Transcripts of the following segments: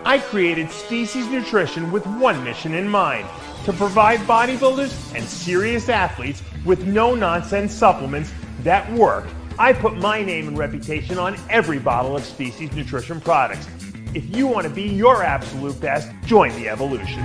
I created Species Nutrition with one mission in mind: to provide bodybuilders and serious athletes with no-nonsense supplements that work. I put my name and reputation on every bottle of Species Nutrition products. If you want to be your absolute best, join the evolution.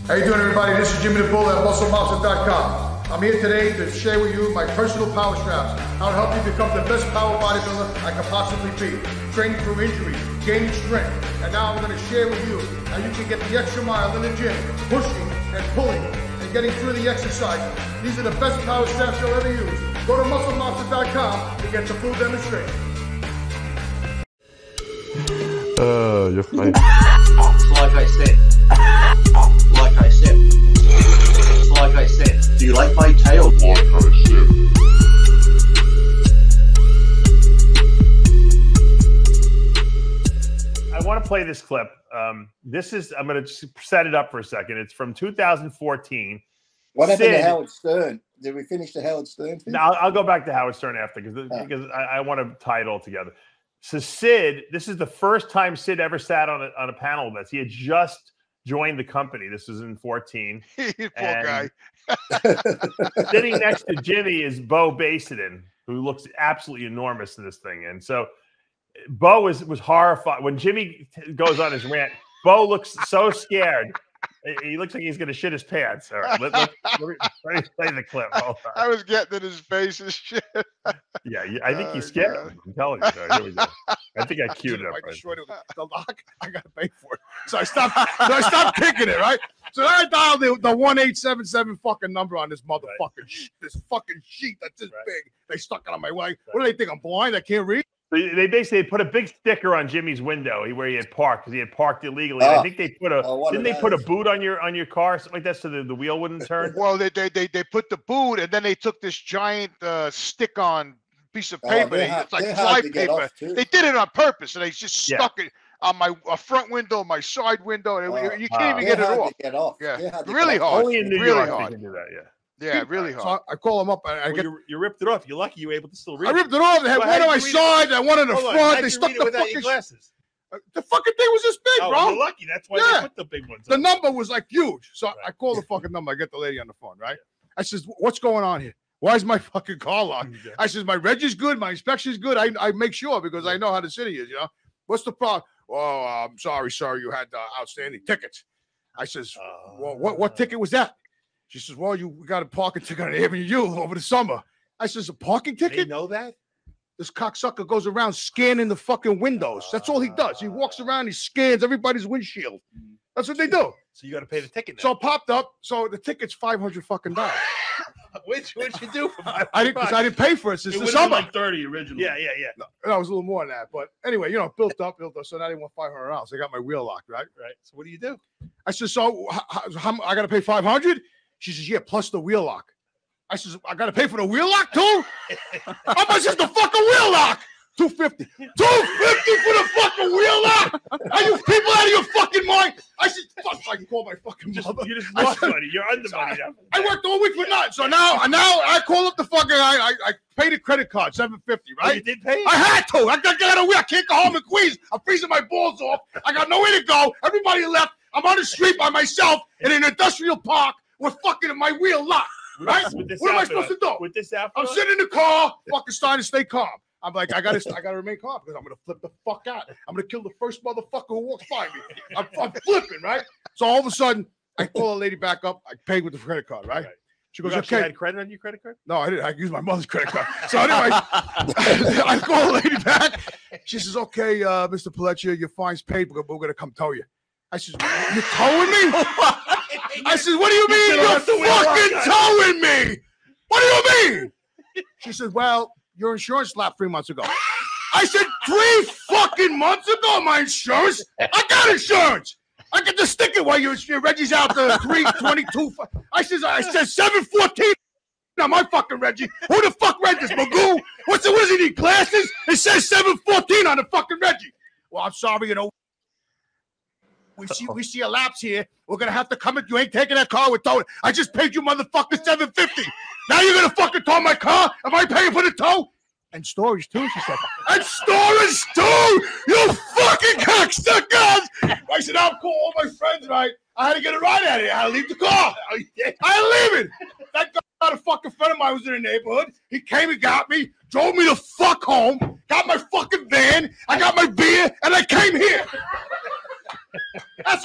How you doing, everybody? This is Jimmy the Bull at MuscleMonster.com. I'm here today to share with you my personal power straps, how to help you become the best power bodybuilder I can possibly be. Training through injuries, gaining strength, and now I'm going to share with you how you can get the extra mile in the gym, pushing and pulling and getting through the exercises. These are the best power straps you'll ever use. Go to MuscleMonster.com to get the full demonstration. You're funny. Like I said, do you like my tail? Like I said. I want to play this clip. I'm going to set it up for a second. It's from 2014. What happened to Howard Stern? Did we finish the Howard Stern thing? No, I'll go back to Howard Stern after because I want to tie it all together. So Sid, this is the first time Sid ever sat on a panel with us. He had just joined the company. This was in 14. Poor guy. Sitting next to Jimmy is Bo Basedin, who looks absolutely enormous in this thing. And so Bo was horrified. When Jimmy goes on his rant, Bo looks so scared. He looks like he's going to shit his pants. All right, let me play the clip. I was getting in his face and shit. Yeah, I think he's scared. God. I'm telling you. Here we go. I think I queued it up. The lock, I got to pay for it. So I stopped kicking it, right? So I dialed the 1877 fucking number on this motherfucking this fucking sheet that's this big. They stuck it on my leg. What do they think? I'm blind? I can't read? They basically put a big sticker on Jimmy's window where he had parked because he had parked illegally. I think they put put a boot on your car, something like that, so the wheel wouldn't turn. Well, they put the boot, and then they took this giant stick-on piece of paper. It's like fly paper. They did it on purpose, and they just stuck it on my front window, my side window. And you can't even get it off. Yeah, really hard. Only in New York you can do that. Yeah, really hard. So I call him up. You ripped it off. You're lucky you were able to still read it. I ripped it off. They had one on my side and one on the front. They stuck the fucking glasses. The fucking thing was this big, bro. You're lucky. That's why they put the big ones on. The number was like huge. So I call the fucking number. I get the lady on the phone, right? I says, what's going on here? Why is my fucking car locked? I says, my reg is good. My inspection is good. I make sure because I know how the city is, you know. What's the problem? Oh, I'm sorry, sir. You had outstanding tickets. I says, well, what ticket was that? She says, well, we got a parking ticket on Avenue U over the summer. I says, a parking ticket? They know that? This cocksucker goes around scanning the fucking windows. That's all he does. He walks around, he scans everybody's windshield. That's what they do. So you got to pay the ticket now. So it popped up. So the ticket's $500 fucking dollars. What'd you do for $500? I didn't pay for it since the summer. Like 30 originally. Yeah. No, it was a little more than that. But anyway, you know, built up. So now they want $500. I got my wheel locked, right? Right. So what do you do? I said, so how I got to pay $500? She says, yeah, plus the wheel lock. I says, I got to pay for the wheel lock too? How much is the fucking wheel lock? $250. $250 for the fucking wheel lock? Are you people out of your fucking mind? I said, fuck, I can call my fucking mother. You just lost money. You're under money now. I worked all week for nothing. So now I call up the fucking, I paid a credit card, $750, right? Oh, you did pay? I had to. I got away. I can't go home in Queens. I'm freezing my balls off. I got nowhere to go. Everybody left. I'm on the street by myself in an industrial park with fucking my wheel locked, right? What am I supposed to do? With this outfit I'm sitting in the car, fucking starting to stay calm. I'm like, I gotta remain calm because I'm gonna flip the fuck out. I'm gonna kill the first motherfucker who walks by me. I'm flipping, right? So all of a sudden, I call a lady back up. I paid with the credit card, right? She goes, okay. You had credit on your credit card? No, I didn't. I used my mother's credit card. So anyway, I call the lady back. She says, okay, Mr. Pelletier, your fine's paid. We're gonna come tow you. I said, you're towing me? I said, what do you mean you're fucking towing me? What do you mean? She said, well, your insurance lapsed 3 months ago. I said, 3 fucking months ago, my insurance? I got insurance. I get the sticker while your Reggie's out to 322. I said 714. Now my fucking Reggie. Who the fuck read this, Magoo? What does he need, glasses? It says 714 on the fucking Reggie. Well, I'm sorry, you know. We see a lapse here. We're gonna have to come in. You ain't taking that car with towing. I just paid you motherfucker $750. Now you're gonna fucking tow my car? Am I paying for the tow? And storage too, she said. And storage too! You fucking cocksuckers! I said, I'll call all my friends, right? I had to get a ride out of here. I had to leave the car. I had to leave it. That guy, a fucking friend of mine was in the neighborhood. He came and got me, drove me the fuck home, got my fucking van, I got my beer, and I came here. That's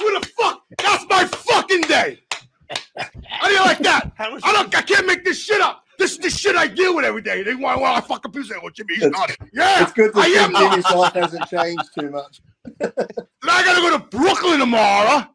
that's my fucking day. How do you like that? I can't make this shit up. This is the shit I deal with every day. They want I fucking people say, "Oh, Jimmy, he's not." Yeah, it's good to I see am Jimmy's not. life hasn't changed too much. Then I gotta go to Brooklyn tomorrow.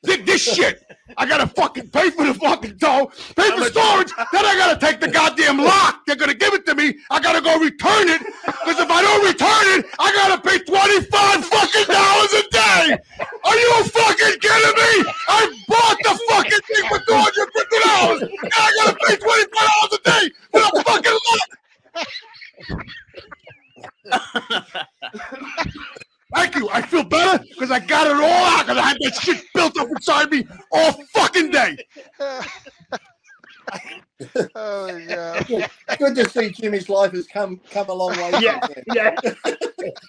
This shit. I gotta fucking pay for the fucking tow, pay for storage. Then I gotta take the goddamn lock. They're gonna give it to me. I gotta go return it. Because if I don't return it, I gotta pay $25 fucking a day. Are you fucking kidding me? I bought the fucking thing for $250. And I gotta pay $25 a day for the fucking lock. Thank you. I feel better because I got it all out because I had that shit built up inside me all fucking day. Oh my God. Good to see Jimmy's life has come a long way. Yeah.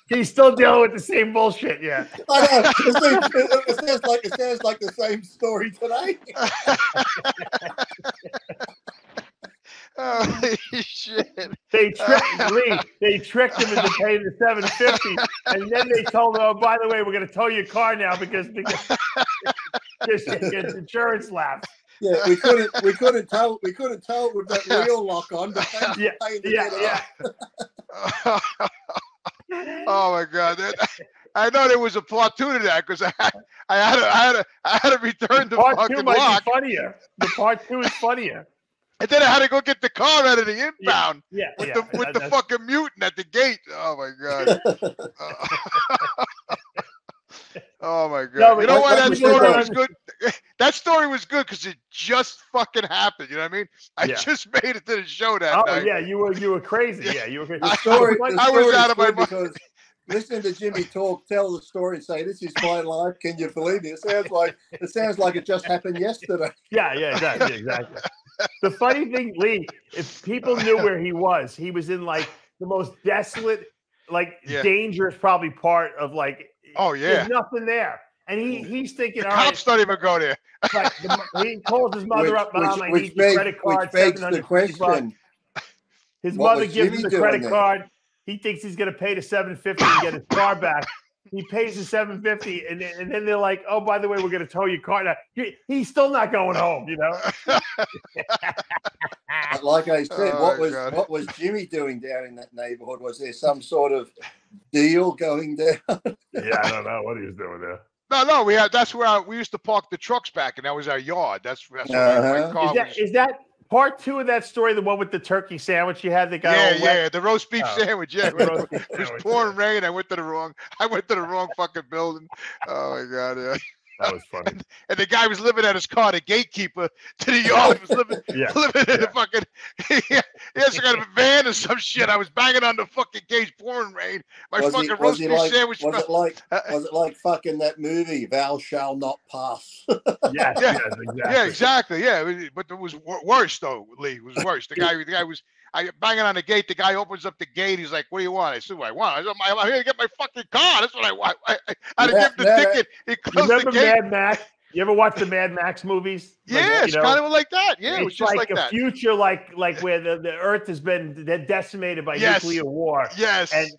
He's still dealing with the same bullshit. Yeah. I know. It sounds like the same story today. Holy shit. They tricked him into paying the $750, and then they told him, "Oh, by the way, we're going to tow your car now because it's insurance lapse." Yeah, we couldn't tow it with that wheel lock on. Yeah. Oh my God. I know there was a part 2 to that because I had to return the Part fucking 2 might lock. be funnier. The part 2 is funnier. And then I had to go get the car out of the inbound with the that's fucking mutant at the gate. Oh my God. Oh my God. No, you know why that story was was good? That story was good because it just fucking happened. You know what I mean? I just made it to the show that night. Oh yeah, you were crazy. Yeah, you were crazy. I was out of my mind. Because listening to Jimmy tell the story and say, "This is my life. Can you believe it?" It sounds like it just happened yesterday. Yeah, exactly. The funny thing, Lee, if people knew where he was in like the most desolate, like dangerous probably part of like. Oh yeah. There's nothing there, and he's thinking, the all cops don't even go there. Like he calls his mother up, "Mom, I need the credit card." Which begs the question. His mother gives him the credit card. He thinks he's going to pay the $750 and get his car back. He pays the $750, and then they're like, "Oh, by the way, we're going to tow your car now." He's still not going home, you know. But like I said, what was Jimmy doing down in that neighborhood? Was there some sort of deal going down? Yeah, I don't know what he was doing there. No, that's where we used to park the trucks back, and that was our yard. That's where my car was. Is that part 2 of that story, the one with the turkey sandwich you had? The roast beef sandwich. Yeah, it was pouring rain. I went to the wrong fucking building. Oh my God, yeah. That was funny. And the guy was living at his car. The gatekeeper to the yard was living in the fucking. He had some kind of a van or some shit. I was banging on the fucking cage, pouring rain. My fucking roast beef sandwich. Was it like fucking that movie, "Thou Shall Not Pass"? Yes, exactly. Yeah, exactly. Yeah, but it was worse though. Lee, it was worse. The guy was. I banging on the gate. The guy opens up the gate. He's like, "What do you want?" I said, "What I want. I'm here to get my fucking car. That's what I want." I had to give him the ticket. He closed the gate. Mad Max? You ever watch the Mad Max movies? Yeah, it's kind of like that. Yeah, it was just like a that. future like where the Earth has been decimated by nuclear war. Yes, and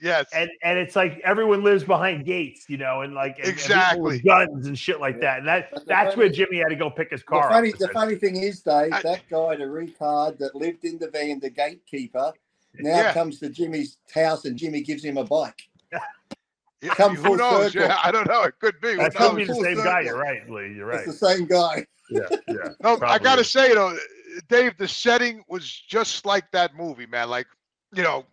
it's like everyone lives behind gates, you know, and like exactly with guns and shit like that. And that's where Jimmy had to go pick his car up. The funny thing is, Dave, that guy, the retard that lived in the van, the gatekeeper, now comes to Jimmy's house and Jimmy gives him a bike. Yeah, who knows? Yeah, I don't know. It could be. That could be the same guy. You're right, Lee. You're right. It's the same guy. Yeah. No, I gotta say though, Dave, the setting was just like that movie, man. Like, you know,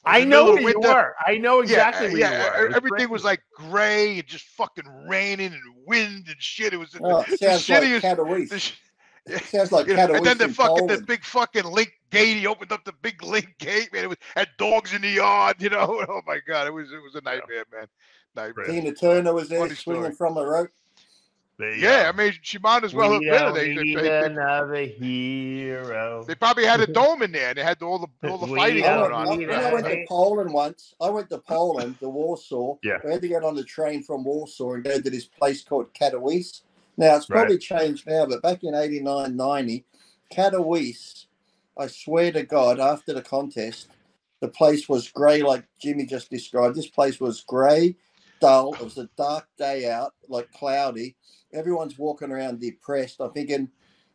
I know where you were. I know exactly where you were. Everything was like gray and just fucking raining and wind and shit. It was sounds like Katowice. Sounds like Katowice. And then the big fucking link gate. He opened up the big link gate, man. It had dogs in the yard, you know. Oh my God, it was a nightmare, man. Nightmare. Tina Turner was there swinging from a rope. I mean, she might as well have been. Another hero. They probably had a dome in there. And they had all the fighting going on. When I went to Poland once, to Warsaw. Yeah. I had to get on the train from Warsaw and go to this place called Katowice. Now, it's probably changed now, but back in 89, 90, Katowice, I swear to God, after the contest, the place was grey like Jimmy just described. This place was grey, dull. It was a dark day out, like cloudy. Everyone's walking around depressed. I'm thinking,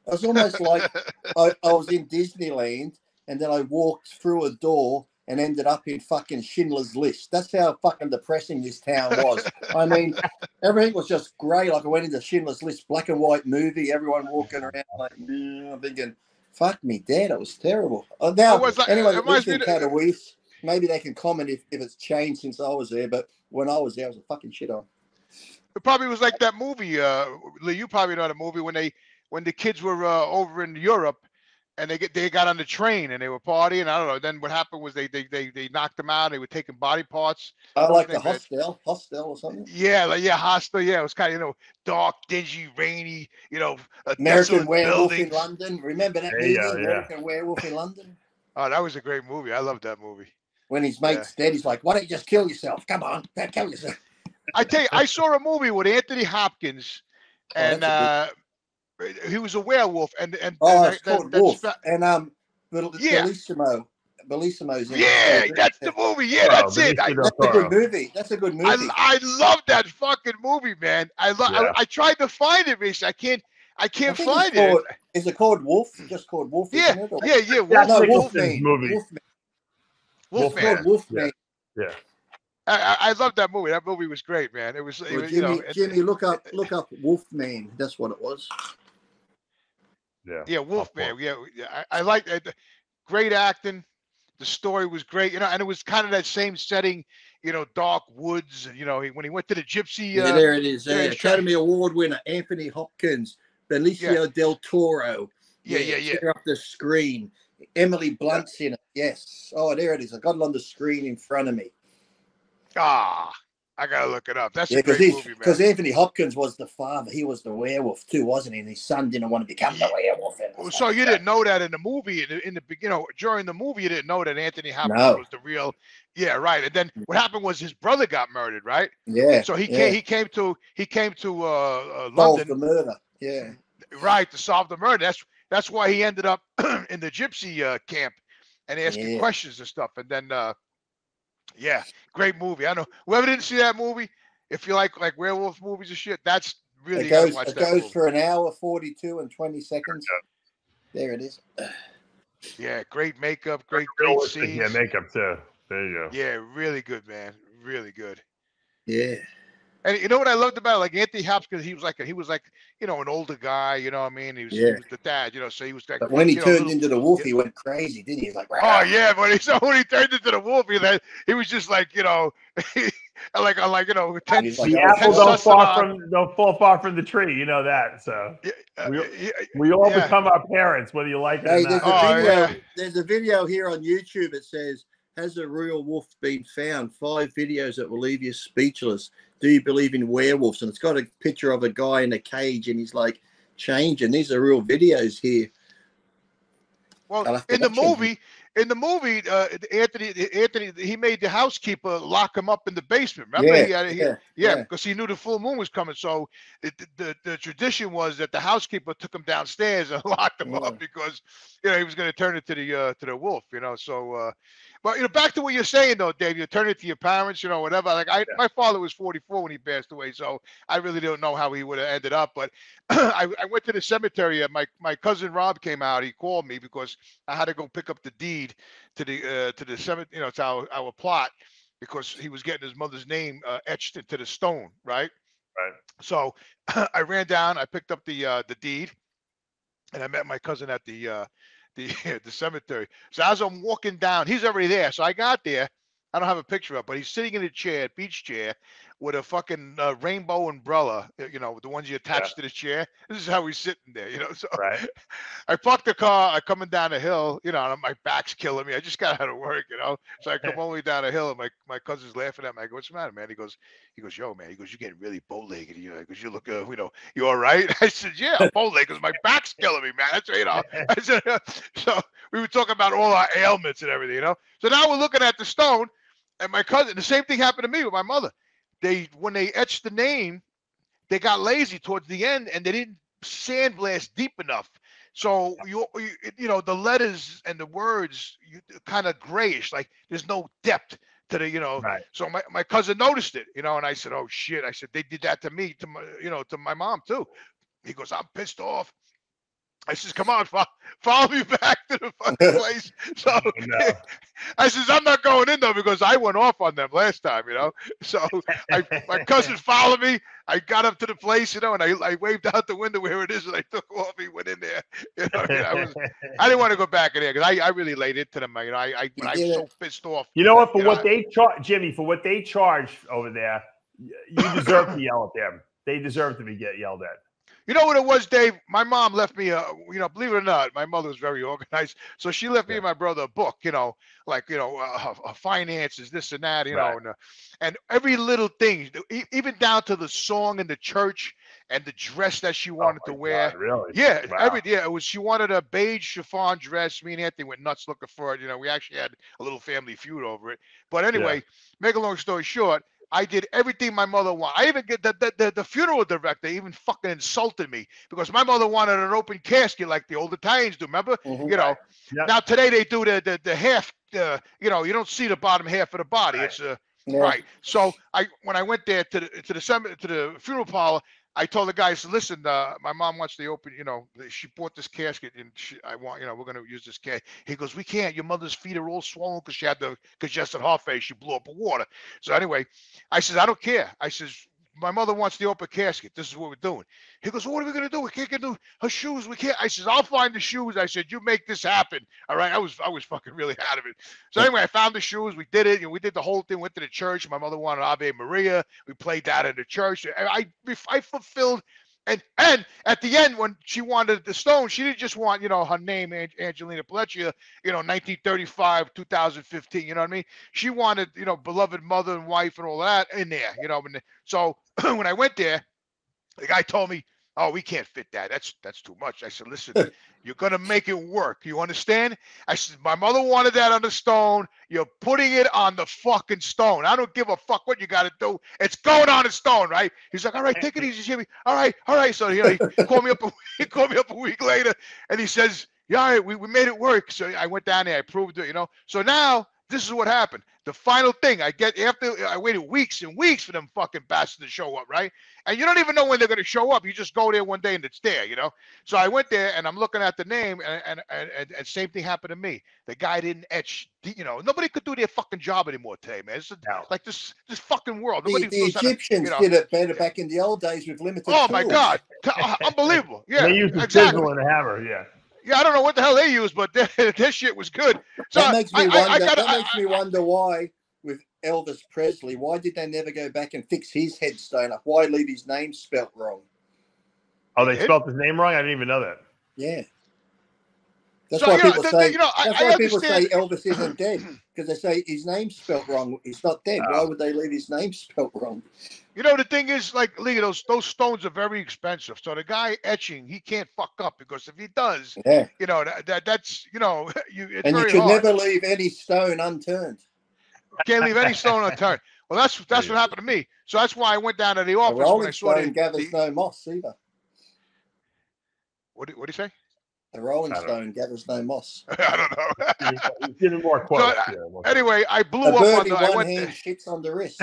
it was almost like I was in Disneyland and then I walked through a door and ended up in fucking Schindler's List. That's how fucking depressing this town was. I mean, everything was just grey. Like I went into Schindler's List, black and white movie, everyone walking around like, I'm thinking, fuck me, Dad, it was terrible. Now, anyway, it was in Katowice. Maybe they can comment if it's changed since I was there, but when I was there, it was a fucking shit on. It probably was like that movie, Lee, you probably know the movie when the kids were over in Europe and they got on the train and they were partying. I don't know. Then what happened was they knocked them out. They were taking body parts. Oh, like the Hostel or something? Yeah, Hostel. Yeah, it was kind of, dark, dingy, rainy, American Werewolf in London. Remember that movie, American Werewolf in London? Oh, that was a great movie. I love that movie. When his mate's dead, he's like, why don't you just kill yourself? Come on, kill yourself. I tell you, I saw a movie with Anthony Hopkins, and he was a werewolf, and it's called Wolf, and Bellissimo's in it. That's the movie. Yeah, that's it. That's a good movie. That's a good movie. I love that fucking movie, man. I tried to find it, Rich. I can't find it. Is it called Wolf? Just called Wolf? Yeah, isn't it? yeah. Wolfman. Wolfman. Wolfman. Yeah. I love that movie. That movie was great, man. It was. Jimmy, look up Wolfman. That's what it was. Yeah, Wolfman. Yeah, I like it. Great acting. The story was great, and it was kind of that same setting, dark woods, and when he went to the gypsy. There it is. Academy Award winner Anthony Hopkins, Benicio del Toro. Yeah. Up the screen. Emily Blunt's in it. Yes. Oh, there it is. I got it on the screen in front of me. I gotta look it up. That's a great movie, man. Because Anthony Hopkins was the father. He was the werewolf too, wasn't he? And his son didn't want to become the werewolf. So you didn't know that in the movie, in the during the movie, you didn't know that Anthony Hopkins was the real. Yeah, right. And then what happened was his brother got murdered, right? Yeah. So he came to London. Solve the murder. Yeah. Right, to solve the murder. That's why he ended up in the gypsy camp and asking questions and stuff. And then. Great movie. I know whoever didn't see that movie, if you like werewolf movies and shit, that's really it goes for an hour 42 and 20 seconds. There it is. Yeah, great makeup, great scenes. Yeah, makeup too. There you go. Yeah, really good, man. Really good. Yeah. And you know what I loved about it? Like Anthony Hopkins, he was like an older guy, you know what I mean? He was the dad, so he was like. But when he turned into the wolf, he went crazy, didn't he? He was like, oh yeah, when he turned into the wolf, he was just like, the apples don't fall far from the tree, you know that. So we all become our parents, whether you like it or not. There's a video here on YouTube. It says, "Has a real wolf been found? 5 videos that will leave you speechless. Do you believe in werewolves?" And it's got a picture of a guy in a cage, and he's like changing. These are real videos here. Well, in the movie, Anthony, he made the housekeeper lock him up in the basement. Remember? Because he knew the full moon was coming. So the tradition was that the housekeeper took him downstairs and locked him up because he was going to turn it to the wolf. So. But back to what you're saying though, Dave. You turn it to your parents, whatever. Like my father was 44 when he passed away, so I really don't know how he would have ended up. But I went to the cemetery. My cousin Rob came out. He called me because I had to go pick up the deed to the cemetery, to our plot, because he was getting his mother's name etched into the stone, right? Right. So I ran down. I picked up the deed, and I met my cousin at the cemetery. So as I'm walking down, he's already there. So I got there. I don't have a picture of it, but he's sitting in a chair, beach chair, with a fucking rainbow umbrella, you know, the ones you attach to the chair. This is how he's sitting there, you know. So I parked the car. I'm coming down the hill, you know, and my back's killing me. I just got out of work, you know. So I come all the way down the hill, and my cousin's laughing at me. I go, "What's the matter, man?" He goes, "Yo, man." He goes, "You're getting really bow-legged." You know, he goes, "You look, you know, you all right?" I said, "Yeah, I'm bow-legged because my back's killing me, man." That's you know. I said, so we were talking about all our ailments and everything, you know. So now we're looking at the stone, and my cousin. The same thing happened to me with my mother. When they etched the name, they got lazy towards the end, and they didn't sandblast deep enough. So you know, the letters and the words kind of grayish, like there's no depth to the, you know. So my cousin noticed it, you know, and I said, "Oh shit!" I said, "They did that to me, to my, you know, to my mom too." He goes, "I'm pissed off." I says, "Come on, follow me back to the fucking place." So I says, "I'm not going in though because I went off on them last time, you know." So my cousin followed me. I got up to the place, you know, and I waved out the window where it is, and I took off. He went in there. You know, I didn't want to go back in there because I really laid into them. You know, I was so pissed off. You know what? For what they charge, Jimmy, for what they charge over there, you deserve to yell at them. They deserve to be yelled at. You know what it was, Dave? My mom left me you know, believe it or not, my mother was very organized. So she left me and my brother a book, you know, like, you know, finances, this and that, you know, and every little thing, even down to the song in the church and the dress that she wanted to wear. God, really? Yeah, it was, she wanted a beige chiffon dress. Me and Anthony went nuts looking for it. You know, we actually had a little family feud over it. But anyway, make a long story short, I did everything my mother wanted. I even get the funeral director even fucking insulted me because my mother wanted an open casket like the old Italians do. Remember? You know. Now today they do the half. You know, you don't see the bottom half of the body. It's right. So when I went there to the funeral parlor, I told the guys, "Listen, my mom wants to open, you know, she bought this casket and I want, you know, we're going to use this casket." He goes, "We can't. Your mother's feet are all swollen because she had the congested heart failure. She blew up with water." So anyway, I says, "I don't care." I says, "My mother wants the open casket. This is what we're doing." He goes, "Well, what are we going to do? We can't get her shoes. We can't." I says, "I'll find the shoes." I said, "You make this happen." All right. I was fucking really out of it. So anyway, I found the shoes. We did it. And we did the whole thing. Went to the church. My mother wanted Ave Maria. We played that in the church. I fulfilled. And at the end, when she wanted the stone, she didn't just want, you know, her name, Angelina Pelletier, you know, 1935, 2015, you know what I mean? She wanted, you know, beloved mother and wife and all that in there, you know. And so when I went there, the guy told me, "Oh, we can't fit that. That's too much." I said, "Listen, you're going to make it work. You understand?" I said, "My mother wanted that on the stone. You're putting it on the fucking stone. I don't give a fuck what you got to do. It's going on the stone, right?" He's like, "All right, take it easy, Jimmy. All right." So you know, he called me up. He called me up a week later, and he says, "Yeah, all right, we made it work." So I went down there. I proved it, you know. So now this is what happened. The final thing I get after I waited weeks and weeks for them fucking bastards to show up, right? And you don't even know when they're going to show up. You just go there one day and it's there, you know? So I went there and I'm looking at the name and same thing happened to me. The guy didn't etch, you know, nobody could do their fucking job anymore today, man. It's like this fucking world. The Egyptians did it better back in the old days with limited tools. My God. Unbelievable. Yeah, they used a chisel and a hammer, Yeah, I don't know what the hell they used, but this shit was good. So that makes me wonder why with Elvis Presley, why did they never go back and fix his headstone up? Why leave his name spelt wrong? Oh, they spelled his name wrong? I didn't even know that. Yeah. That's why people say people say Elvis isn't dead, because they say his name's spelt wrong. He's not dead. Why would they leave his name spelt wrong? You know, the thing is, like, Lee, those stones are very expensive. So the guy etching, he can't fuck up, because if he does, you know, that's, you know, it's and very you should hard. never leave any stone unturned. Can't leave any stone unturned. Well, that's what happened to me. So that's why I went down to the office when I saw Rolling Stone gathers no moss either. What do you say? The Rolling Stone gathers no moss. I don't know. Give me more quotes. So, anyway, I blew up on the. One hand shits on the wrist.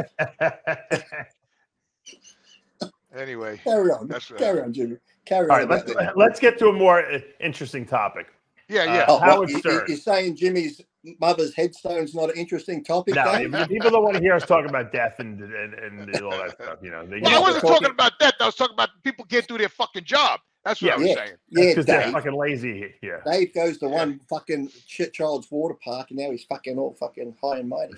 Anyway, carry on, Jimmy. Carry on. Let's get to a more interesting topic. Yeah. Howard Stern. You're saying Jimmy's mother's headstone's not an interesting topic? No, people don't want to hear us talk about death and all that stuff. You know, I wasn't talking about that. I was talking about people can't do their fucking job. That's what I was saying. Yeah, because they're fucking lazy. Yeah. Dave goes to one fucking shit child's water park, and now he's fucking all fucking high and mighty.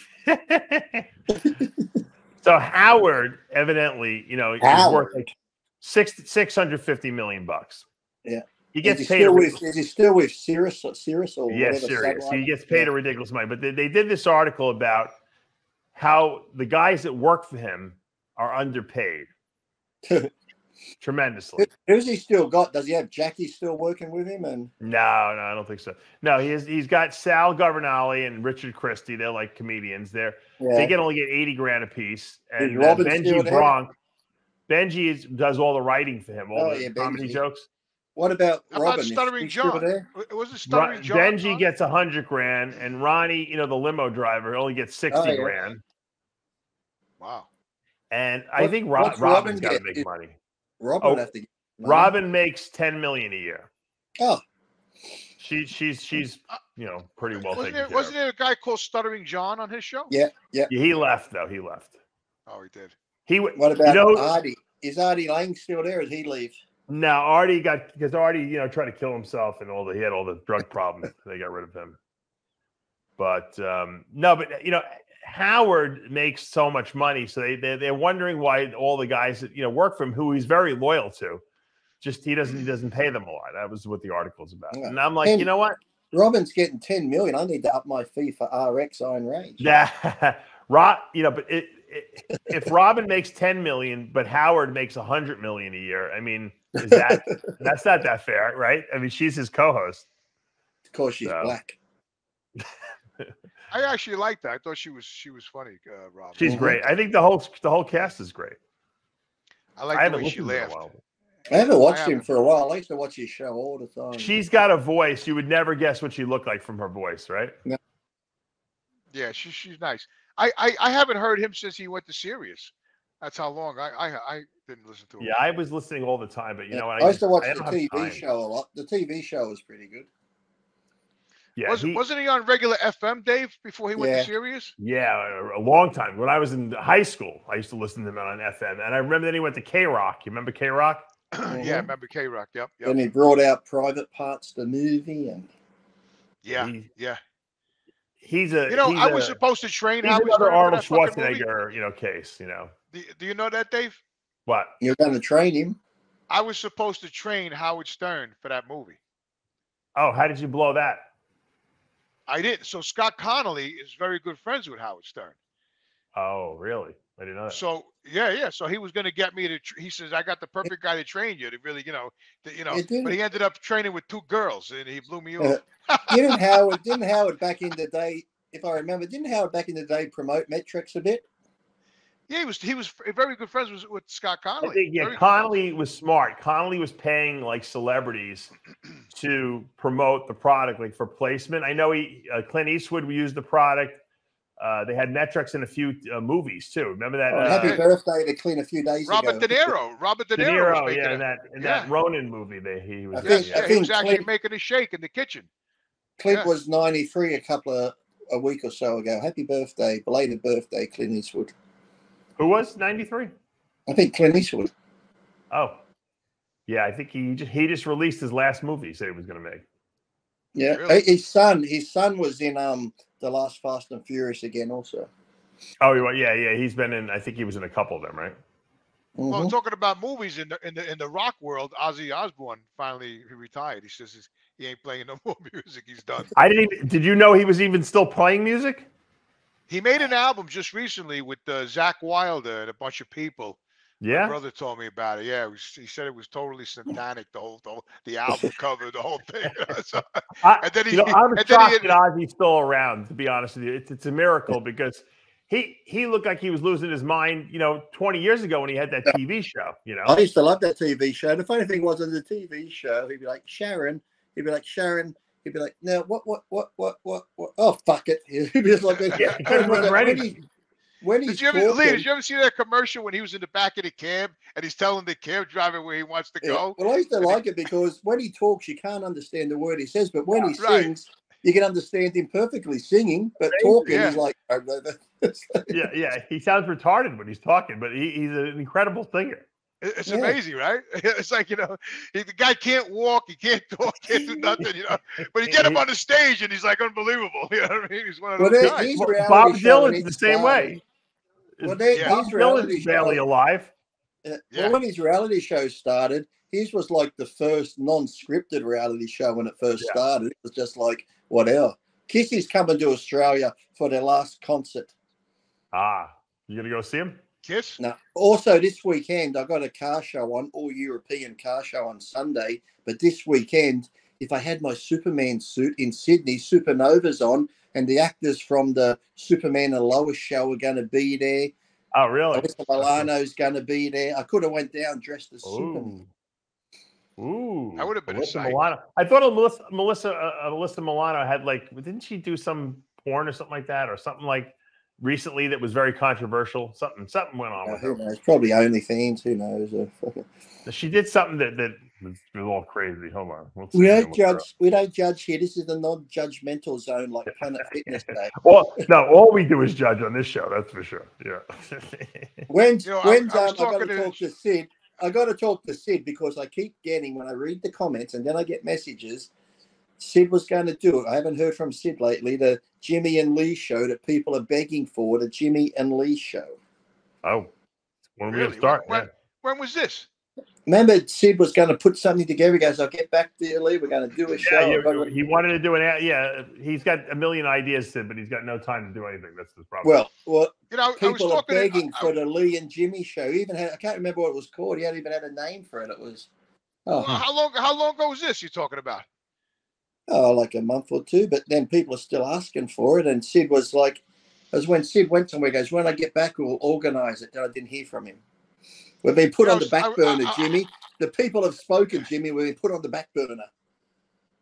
So Howard, evidently, is worth like $650 million. Yeah. He gets paid. Is he still with Sirius or yeah, Sirius. He gets paid a ridiculous money. But they did this article about how the guys that work for him are underpaid tremendously. Who's he still got? Does he have Jackie still working with him? And no, I don't think so. No, he's got Sal Governale and Richard Christie. They're like comedians. They only get 80 grand a piece. And Benji Bronk, does all the writing for him, all the comedy jokes. What about Robin? Stuttering John? Was it Stuttering John? Benji gets 100 grand, and Ronnie, the limo driver, only gets 60 grand. Wow. And I think Robin's got to make money. Robin makes $10 million a year. Oh, she's pretty well taken care of. Wasn't there a guy called Stuttering John on his show? Yeah. He left though. He left. Oh, he did. What about Artie? Is Artie Lang still there? Or did he leave? No, Artie because Artie, tried to kill himself and he had all the drug problems. They got rid of him. But Howard makes so much money, so they're wondering why all the guys that work for him, who he's very loyal to, just he doesn't pay them a lot. That was what the article's about. Yeah. And I'm like, you know what? Robin's getting 10 million. I need to up my fee for RX Iron Range. Yeah, but if Robin makes 10 million, but Howard makes 100 million a year, I mean, that's not that fair, right? I mean, she's his co-host. Of course, she's black. I actually liked that. I thought she was funny, Robin. She's great. I think the whole cast is great. I like the way she laughed. I haven't watched him for a while. I used to watch his show all the time. She's got a voice. You would never guess what she looked like from her voice, right? No. Yeah, she's nice. I haven't heard him since he went to Sirius. That's how long I didn't listen to him. Yeah, I was listening all the time, but I used to watch the TV show a lot. The TV show was pretty good. Yeah, wasn't he on regular FM, Dave, before he went to Sirius? Yeah, a long time. When I was in high school, I used to listen to him on FM. And I remember then he went to K-Rock. You remember K-Rock? Yeah, I remember K-Rock. Yep. And he brought out Private Parts, the movie. And He's a. I was supposed to train Howard Stern. Another Arnold Schwarzenegger, case. Do you know that, Dave? What? You're going to train him? I was supposed to train Howard Stern for that movie. Oh, how did you blow that? I didn't. So Scott Connolly is very good friends with Howard Stern. Oh, really? I didn't know that. So yeah. So he was going to get me to. He says, "I got the perfect guy to train you." To really, But he ended up training with 2 girls, and he blew me off. Didn't Howard back in the day? If I remember, didn't Howard back in the day promote Metrics a bit? Yeah, he was very good friends with Scott Connolly. Connolly was smart. Connolly was paying like celebrities to promote the product, like for placement. I know Clint Eastwood used the product. They had Metrics in a few movies too. Remember that? Happy birthday to Clint a few days ago. Robert De Niro. That Ronin movie. He was. He was actually making a shake in the kitchen. Clint was 93 a week or so ago. Happy birthday, belated birthday, Clint Eastwood. Who was 93? I think Clint Eastwood. Oh, yeah. I think he just released his last movie. He said he was going to make. Yeah, really? His son was in the last Fast and Furious again, also. Oh, yeah. He's been in. I think he was in a couple of them, right? Mm-hmm. Well, talking about movies in the rock world, Ozzy Osbourne finally retired. He says he ain't playing no more music. He's done. Did you know he was even still playing music? He made an album just recently with Zach Wilder and a bunch of people. Yeah, my brother told me about it. Yeah, he said it was totally satanic. The album cover, the whole thing. I'm shocked that Ozzy's still around. To be honest with you, it's a miracle because he looked like he was losing his mind. 20 years ago when he had that TV show. I used to love that TV show. The funny thing was on the TV show, he'd be like Sharon. He'd be like Sharon. He'd be like, no, what? Oh, fuck it. He'd be just like, did you ever see that commercial when he was in the back of the cab and he's telling the cab driver where he wants to go? Well, I used to like it because when he talks, you can't understand the word he says, but when he sings, you can understand him perfectly singing, but talking, he's like, yeah. He sounds retarded when he's talking, but he's an incredible singer. It's amazing, right? It's like, the guy can't walk, he can't talk, can't do nothing, But you get him on the stage and he's like unbelievable. You know what I mean? He's one of those guys. Bob Dylan's the same way. Well, Bob Dylan's barely alive. Well, when his reality show started, his was like the first non-scripted reality show when it first started. It was just like, whatever. Kissy's coming to Australia for their last concert. Ah, you gonna go see him? Kiss? No. Also, this weekend, I got a car show on, all European car show on Sunday. But this weekend, if I had my Superman suit in Sydney, Supernova's on, and the actors from the Superman and Lois show are going to be there. Oh, really? Alyssa Milano's going to be there. I could have went down dressed as Superman. Ooh, I would have been a sight. Milano. I thought Alyssa Milano had didn't she do some porn or something like that, or something like recently that was very controversial? Something went on with her. Who knows? Probably OnlyFans. Who knows? She did something that was all crazy. Hold on. We don't judge. We don't judge here. This is the non-judgmental zone, like Planet Fitness Day. Well, no, all we do is judge on this show. That's for sure. Yeah. I got to talk to Sid. I got to talk to Sid because I keep getting, when I read the comments and then I get messages, Sid was going to do it. I haven't heard from Sid lately. The Jimmy and Lee show that people are begging for, the Jimmy and Lee show. Oh, when are we going to start? When was this? Remember, Sid was going to put something together. He goes, I'll get back to you, Lee. We're going to do a show. Yeah, he wanted to do it. Yeah, he's got a million ideas, Sid, but he's got no time to do anything. That's the problem. Well, people are begging for the Lee and Jimmy show. Even I can't remember what it was called. He hadn't even had a name for it. It was. Oh, how long ago was this you're talking about? Oh, like a month or two. But then people are still asking for it. And Sid was like, as when Sid went somewhere, he goes, when I get back, we'll organize it. Then I didn't hear from him. We've been put on the back burner, Jimmy. The people have spoken, Jimmy. We've been put on the back burner.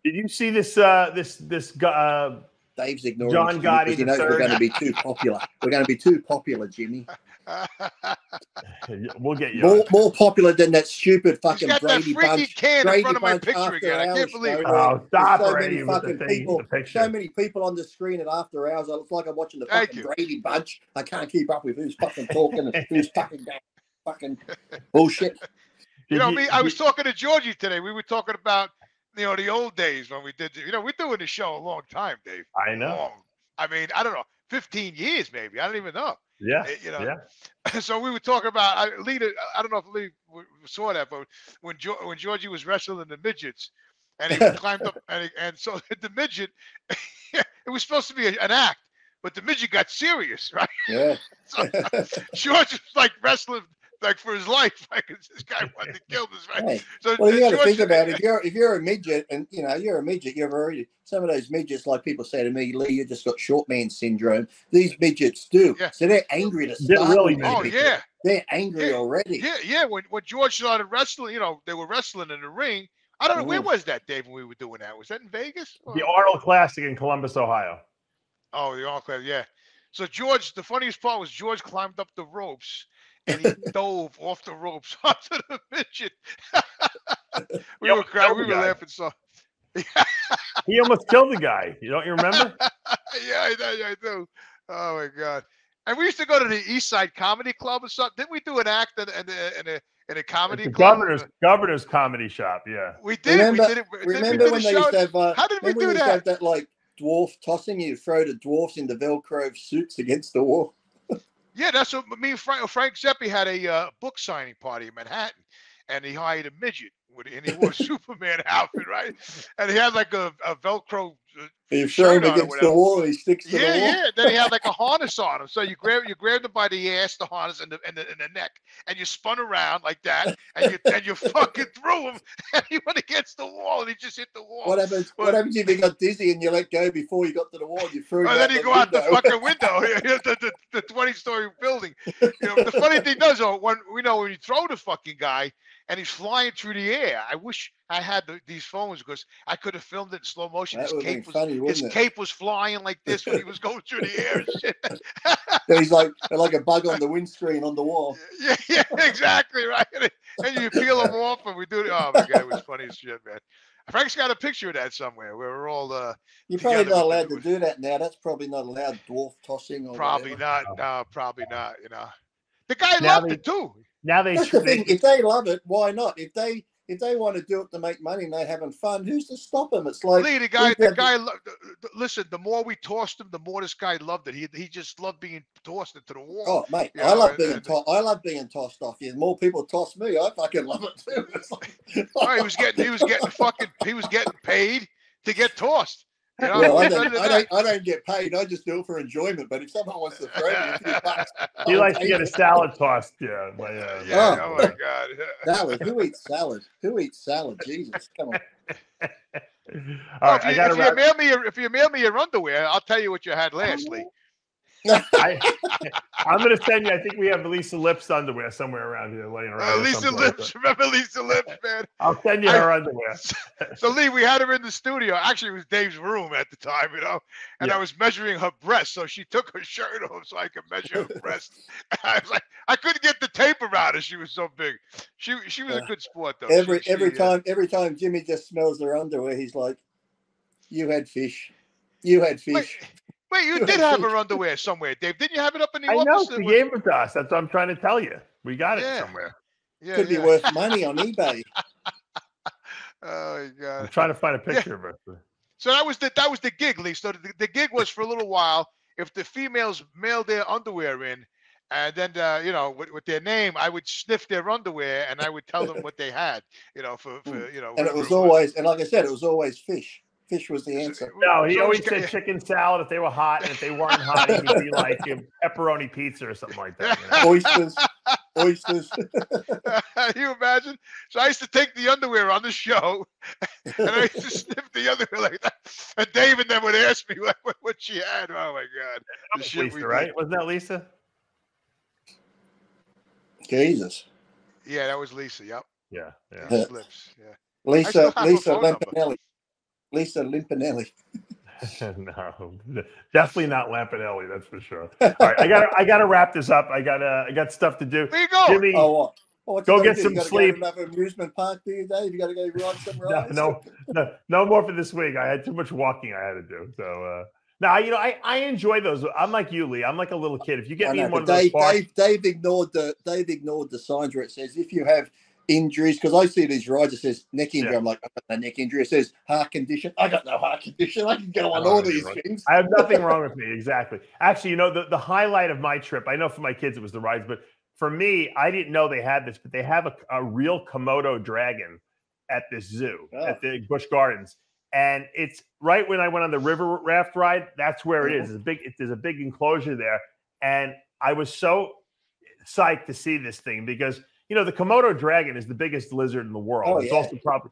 Did you see this? This Dave's ignoring John Gotti. He knows we're going to be too popular. We're going to be too popular, Jimmy. We'll get you more popular than that stupid fucking Brady Bunch. Can in front of my picture again. I can't believe it. Oh, stop so many fucking people. So many people on the screen at after hours. It's like I'm watching the fucking Brady Bunch. I can't keep up with who's fucking talking and who's fucking bullshit. I was talking to Georgie today. We were talking about the old days when we did. We're doing this show a long time, Dave. I know. I mean, I don't know, 15 years maybe. I don't even know. Yeah. So we were talking about. I don't know if Lee saw that, but when Georgie was wrestling the midgets, and he climbed up, and so the midget, it was supposed to be an act, but the midget got serious, right? Yeah. So George was like wrestling. For his life, this guy wanted to kill this man. Hey. So, well, you got to think about it. If you're a midget, and you're a midget, you've already some of those midgets, like people say to me, Lee, you just got short man syndrome. These midgets do, so they're angry to start. They're angry already. Yeah. When George started wrestling, they were wrestling in the ring. I don't know where was that, Dave, when we were doing that. Was that in Vegas? The Arnold Classic in Columbus, Ohio. Oh, the Arnold Classic, yeah. So George, the funniest part was George climbed up the ropes. And he dove off the ropes onto the midget. we were laughing so. He almost killed the guy. You remember? Yeah, I do. Oh my God! And we used to go to the East Side Comedy Club or something. Didn't we do an act in a comedy club? Governor's Comedy Shop. Yeah, we did. Remember when they used to have? How did we do that? Have that like dwarf tossing? You throw the dwarfs into Velcro suits against the wall. Yeah, that's what me and Frank Zeppi had a book signing party in Manhattan, and he hired a midget, and he wore a Superman outfit, right? And he had like a Velcro. You throw him against the wall, he sticks to the wall. Yeah. Then he had like a harness on him, so you grabbed him by the ass, the harness, and the neck, and you spun around like that, and you fucking threw him, and he went against the wall, and he just hit the wall. What happens if you got dizzy and you let go before you got to the wall? You threw him. Then you go out the fucking window, the 20-story building. The funny thing does, when you throw the fucking guy and he's flying through the air, I wish I had these phones because I could have filmed it in slow motion. His cape was flying like this when he was going through the air and shit. So he's like a bug on the windscreen on the wall. Yeah, exactly right. And you peel him off, and we do it. Oh my God, it was funny as shit, man. Frank's got a picture of that somewhere where we're all. You're probably not allowed to do that now. That's probably not allowed. Dwarf tossing or probably whatever. not. No, probably not. The guy loved it too. Now That's the thing. If they love it, why not? If they if they want to do it to make money and they're having fun, who's to stop them? It's like Lee, the guy. Listen, the more we tossed him, the more this guy loved it. He just loved being tossed into the wall. Oh, mate, I love being tossed. I love being tossed off. The more people toss me, I fucking love it too. It's like, oh, he was getting paid to get tossed. You know? Well, I don't get paid. I just do it for enjoyment. But if someone wants to throw me a few bucks, he likes to get a salad tossed. Yeah. Oh my God. Salad. Who eats salad? Who eats salad? Jesus, come on. Well, if you mail me your underwear, I'll tell you what you had last, Lee. I'm going to send you. I think we have Lisa Lips underwear somewhere around here laying around. Lisa Lips. Remember Lisa Lips, man? I'll send you her underwear. So, Lee, we had her in the studio. Actually, it was Dave's room at the time, you know, and I was measuring her breast. So she took her shirt off so I could measure her breast. I was like, I couldn't get the tape around her. She was so big. She was a good sport, though. Every time Jimmy just smells their underwear, he's like, "You had fish. You had fish." Wait, you did have her underwear somewhere, Dave. Didn't you have it up in the office? I know. She gave it to us. That's what I'm trying to tell you. We got it somewhere. Yeah, could be worth money on eBay. Oh my God! I'm trying to find a picture of her. So that was the gig, Lee. So the gig was for a little while. If the females mailed their underwear in, and then you know, with their name, I would sniff their underwear and I would tell them what they had. You know, for you know. And it was always, and like I said, it was always fish. Fish was the answer. No, he always said chicken salad if they were hot, and if they weren't hot, it would be like pepperoni pizza or something like that. You know? Oysters. Can you imagine? So I used to take the underwear on the show, and I used to sniff the underwear like that. And David then would ask me what she had. Oh my God! That was Lisa, right? Wasn't that Lisa? Jesus. Yeah, that was Lisa. Yep. Yeah. Lips. Yeah. Lisa Lampanelli. Lisa Lampanelli. No, definitely not Lampanelli. That's for sure. All right, I gotta wrap this up. I got stuff to do. Where you go, Jimmy? Go get some sleep. Go to another amusement park, do you, Dave? You got to go ride some rides. No more for this week. I had too much walking I had to do. So now you know I enjoy those. I'm like you, Lee. I'm like a little kid. If you get me in one of those parks, Dave ignored the signs where it says if you have injuries, because I see these rides, it says neck injury. I'm like, I got no neck injury. It says heart condition. I got no heart condition. I can go on all these things. I have nothing wrong with me. Exactly. Actually, you know, the highlight of my trip, I know for my kids it was the rides, but for me, I didn't know they had this, but they have a real Komodo dragon at this zoo, at the Busch Gardens. And it's right when I went on the river raft ride, that's where it is. There's a big enclosure there. And I was so psyched to see this thing because you know, the Komodo dragon is the biggest lizard in the world. It's also probably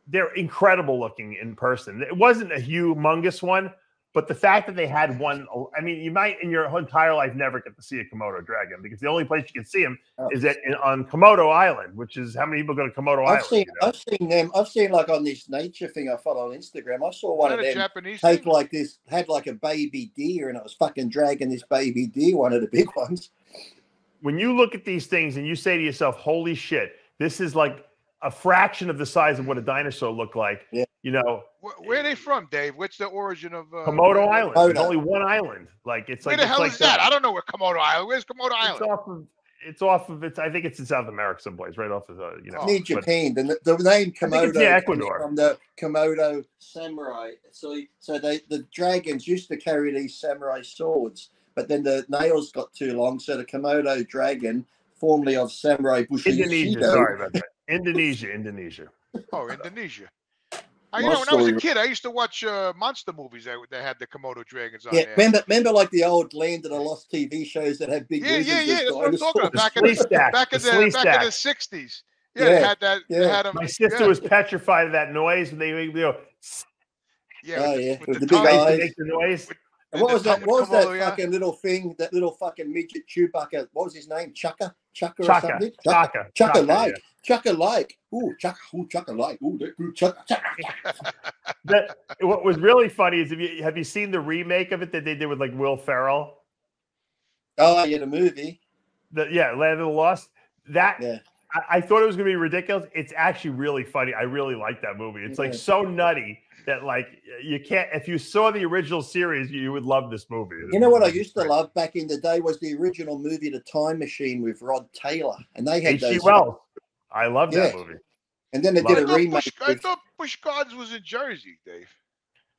they're incredible looking in person. It wasn't a humongous one, but the fact that they had one, I mean, you might in your entire life never get to see a Komodo dragon because the only place you can see them is on Komodo Island, which is how many people go to Komodo Island? I've seen them. I've seen like on this nature thing I follow on Instagram. I saw one of them take like this, had like a baby deer, and it was fucking dragging this baby deer, one of the big ones. When you look at these things and you say to yourself, holy shit, this is like a fraction of the size of what a dinosaur looked like, you know. Where are they from, Dave? What's the origin of Komodo Island? There's only one island. Like it's where like the hell is that? I don't know where Komodo Island. Where's Komodo Island? It's off of I think it's in South America someplace, right off of you know. Near Japan. The name Komodo Ecuador. From the Komodo samurai. So the dragons used to carry these samurai swords. But then the nails got too long, so the Komodo dragon, formerly of samurai Bushido. Indonesia, sorry about that. Indonesia. Oh, Indonesia. You know, when I was a kid, I used to watch monster movies. They had the Komodo dragons on there. Remember like the old Land of the Lost TV shows that had big lizards? Yeah. That's what I'm talking about. Back in the 60s. Yeah, they had that. Yeah. They had them. My sister was petrified of that noise when they go. Yeah, with the big eyes. Make the noise. And what was that? What was that fucking little thing? That little fucking midget Chewbacca. What was his name? Chaka or something? Chaka like. Ooh, Chaka like. Ooh, Chaka. What was really funny is have you seen the remake of it that they did with like Will Ferrell? Oh yeah, the movie. Land of the Lost. I thought it was going to be ridiculous. It's actually really funny. I really like that movie. It's like so nutty that like you can't. If you saw the original series, you would love this movie. You know what I used to love back in the day was the original movie, The Time Machine with Rod Taylor, and they had H.G. Wells. I love that movie. And then they did a remake. I thought Busch Gardens was in Jersey, Dave.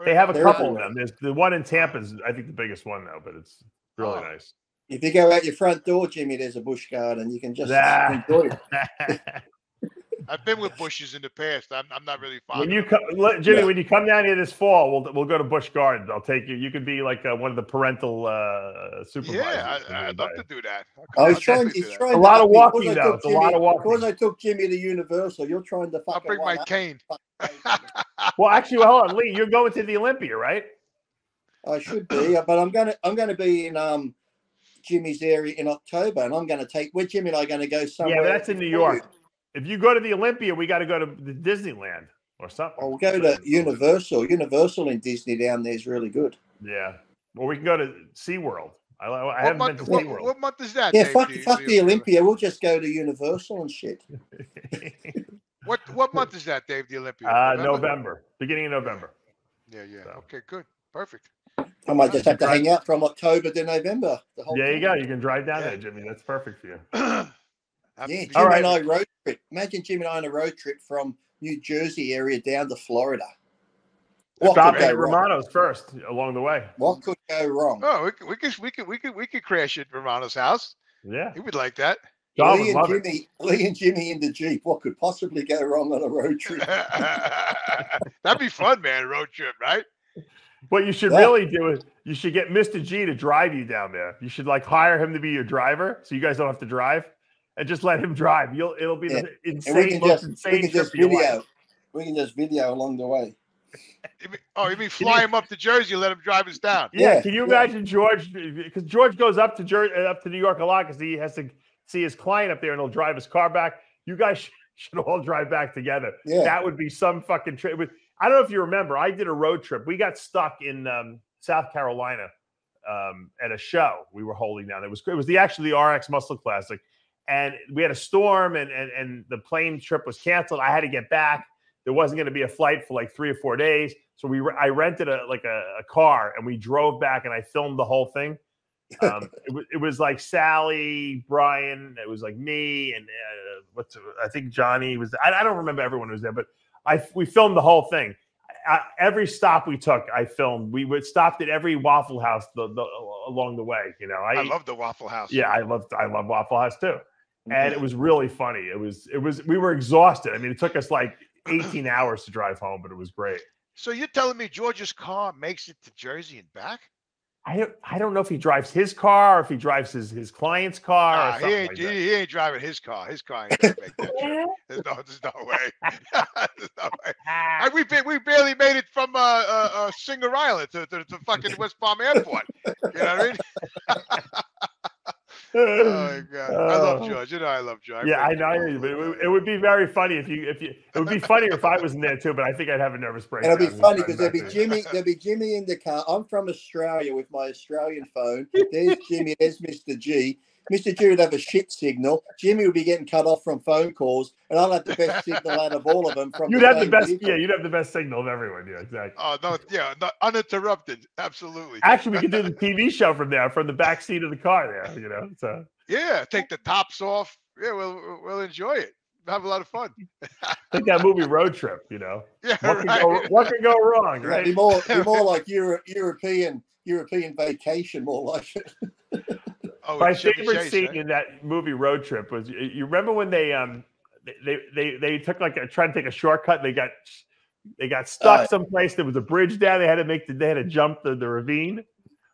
They have a couple of them. There's the one in Tampa is, I think, the biggest one now, but it's really nice. If you go out your front door, Jimmy, there's a Busch Garden. You can just enjoy it. I've been with Bushes in the past. I'm not really fond. When you come, Jimmy, when you come down here this fall, we'll go to Busch Gardens. I'll take you. You could be like one of the parental supervisors. Yeah, I'd love to do that. He's trying a lot of walking though. It's a lot of walking. Because I took Jimmy to Universal, you're trying to. I'll bring my cane. Well, actually, hold on, Lee. You're going to the Olympia, right? I should be, but I'm gonna be in Jimmy's area in October, and I'm gonna take. Where Jimmy and I are gonna go somewhere. Yeah, but that's in New York. If you go to the Olympia, we got to go to the Disneyland or something. Or we'll go to Universal. Universal in Disney down there is really good. Yeah. Or we can go to SeaWorld. I haven't been to SeaWorld. What month is that? Yeah, Dave? fuck the Olympia. We'll just go to Universal and shit. What month is that, Dave? The Olympia? November. Beginning of November. Yeah. So. Okay, good. Perfect. I might just have to hang out from October to November. There you go. You can drive down there, Jimmy. That's perfect for you. Yeah, Jimmy and I road trip. Imagine Jimmy and I on a road trip from New Jersey area down to Florida. Stop at Romano's first along the way. What could go wrong? Oh, we could crash at Romano's house. Yeah, he would like that. Lee and Jimmy in the Jeep. What could possibly go wrong on a road trip? That'd be fun, man. Road trip, right? What you should really do is you should get Mr. G to drive you down there. You should hire him to be your driver, so you guys don't have to drive. And just let him drive. It'll be the insane, insane trip for your life. We can just video along the way. You mean fly him up to Jersey and let him drive us down? Yeah. Can you imagine George? Because George goes up to New York a lot because he has to see his client up there and he'll drive his car back. You guys should all drive back together. Yeah. That would be some fucking trip. I don't know if you remember. I did a road trip. We got stuck in South Carolina at a show we were holding down. It was actually the RX Muscle Classic. And we had a storm, and the plane trip was canceled. I had to get back. There wasn't going to be a flight for 3 or 4 days, so I rented a car, and we drove back, and I filmed the whole thing. It was like Sally, Brian, it was like me, and I think Johnny was. I don't remember everyone who was there, but we filmed the whole thing. Every stop we took, I filmed. We stopped at every Waffle House along the way. You know, I love the Waffle House. Yeah, I love Waffle House too. And it was really funny. It was. We were exhausted. I mean, it took us 18 hours to drive home, but it was great. So you're telling me George's car makes it to Jersey and back? I don't know if he drives his car or if he drives his client's car. Or something he ain't driving his car. His car ain't gonna make that trip. There's no way. There's no way. We barely made it from Singer Island to fucking West Palm Airport. You know what I mean? Oh my God! I love George. You know I love George. Yeah, I know. But it would be very funny if it would be funnier if I was in there too. But I think I'd have a nervous breakdown. It'll be funny because there'll be Jimmy in the car. I'm from Australia with my Australian phone. There's Jimmy. There's Mr. G. Mr. G would have a shit signal. Jimmy would be getting cut off from phone calls, and I'll have the best signal out of all of them. You'd have the best. Yeah, you'd have the best signal of everyone. Yeah, exactly. Oh no, yeah, uninterrupted. Absolutely. Actually, we could do the TV show from there, from the back seat of the car. There, you know. So. Yeah, take the tops off. Yeah, we'll enjoy it. Have a lot of fun. Think that movie Road Trip. You know. Yeah, what can go wrong, right? Be more like European vacation, more like it. Oh, my favorite scene in that movie Road Trip was you remember when they took trying to take a shortcut. They got stuck someplace. There was a bridge down. They had to jump the ravine.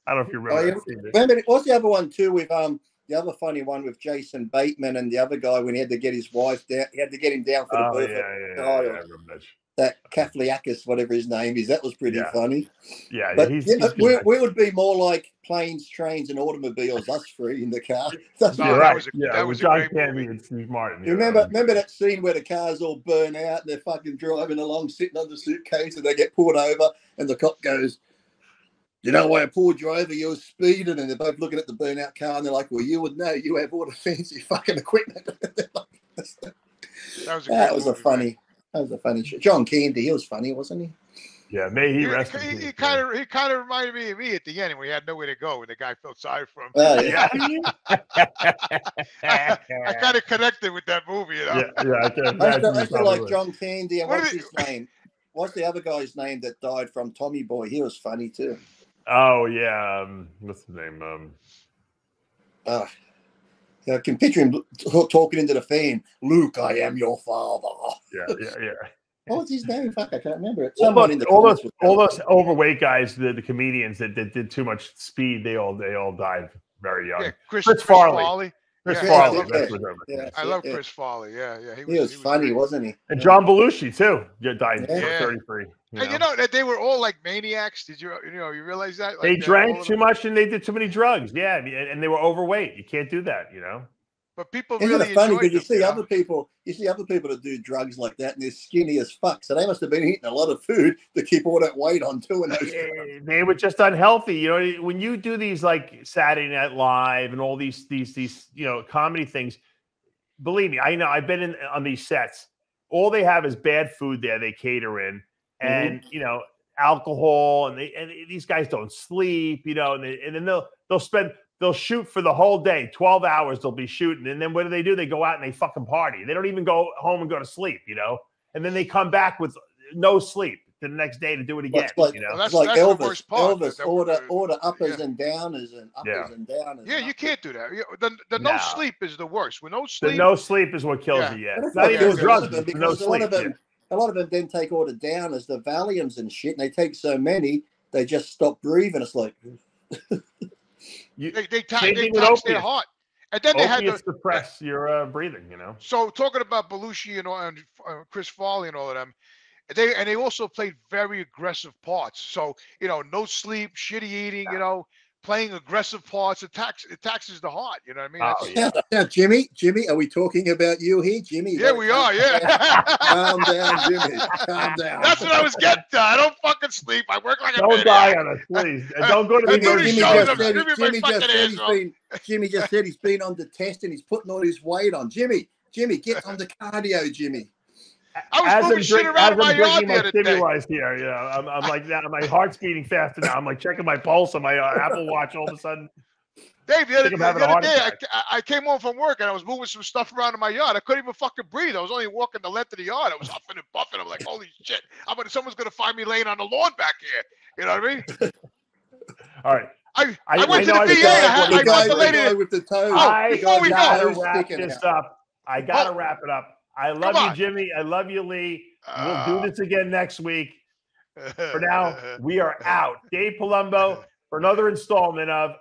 I don't know if you remember. Remember what's the other one too with the other funny one with Jason Bateman and the other guy when he had to get his wife down. He had to get him down for the birth. Yeah, I remember that Kafliakis, whatever his name is. That was pretty funny. Yeah, but we would be more like planes, trains, and automobiles. Us three in the car. You're right. That was John Candy and Steve Martin. You remember that scene where the cars all burn out and they're fucking driving along, sitting on the suitcase, and they get pulled over, and the cop goes, "You know why I pulled you over? You were speeding." And they're both looking at the burnout car, and they're like, "Well, you would know. You have all the fancy fucking equipment." That was a funny show. John Candy, he was funny, wasn't he? Yeah, may he rest in peace. He kind of reminded me of me at the end when we had nowhere to go and the guy felt sorry for him. Yeah. I kind of connected with that movie, you know. I can I imagine. used to like John Candy, and What what's are his name? What's the other guy's name that died from Tommy Boy? He was funny too. Oh yeah, what's his name? I can picture him talking into the fan. Luke, I am your father. Yeah. What was his name? Fuck, I can't remember it. All those overweight guys, the comedians that did too much speed, they all died very young. Yeah, Chris Farley. Chris Farley. I love Chris Farley. Yeah. He was funny, wasn't he? And John Belushi too. Died at 33. And you know that they were all like maniacs. Did you realize that? Like, they drank too much and they did too many drugs. Yeah, and they were overweight. You can't do that, you know. But people Isn't really it funny because you see other people that do drugs like that and they're skinny as fuck. So they must have been eating a lot of food to keep all that weight on too. And they were just unhealthy. You know, when you do these like Saturday Night Live and all these comedy things, believe me, I know I've been on these sets. All they have is bad food there. They cater in and alcohol and these guys don't sleep. And then they'll shoot for the whole day, 12 hours they'll be shooting. And then what do? They go out and they fucking party. They don't even go home and go to sleep, And then they come back with no sleep the next day to do it again. That's like Elvis. The worst part. Elvis, order uppers and downers and uppers and downers. Yeah, you can't do that. The no sleep is the worst. With no sleep. The no sleep is what kills you, Not even drugs, no sleep. A lot of them then take all the downers, the Valiums and shit, and they take so many, they just stop breathing. It's like... They tax their heart, and then they had to suppress your breathing. So talking about Belushi and Chris Farley and all of them, they also played very aggressive parts. So no sleep, shitty eating, playing aggressive parts. It taxes the heart. You know what I mean? Now, Jimmy, are we talking about you here, Jimmy? Yeah, we are. Yeah. Calm down, Jimmy. Calm down. That's what I was getting to. I don't fucking sleep. I work like a Don't die on us, please. And don't go to the Jimmy just said he's been on the test and he's putting all his weight on. Jimmy, get on the cardio, Jimmy. I was moving shit around my yard the other day. Here, I'm like that. My heart's beating faster now. I'm like checking my pulse on my Apple Watch. All of a sudden, Dave, the other day, I came home from work and I was moving some stuff around in my yard. I couldn't even fucking breathe. I was only walking the length of the yard. I was huffing and puffing. I'm like, holy shit! Someone's gonna find me laying on the lawn back here. You know what I mean? All right. I went to the VA. I got the lady with the toes. Before we go, wrap this up. I gotta wrap it up. I love you, Jimmy. I love you, Lee. We'll do this again next week. For now, we are out. Dave Palumbo for another installment of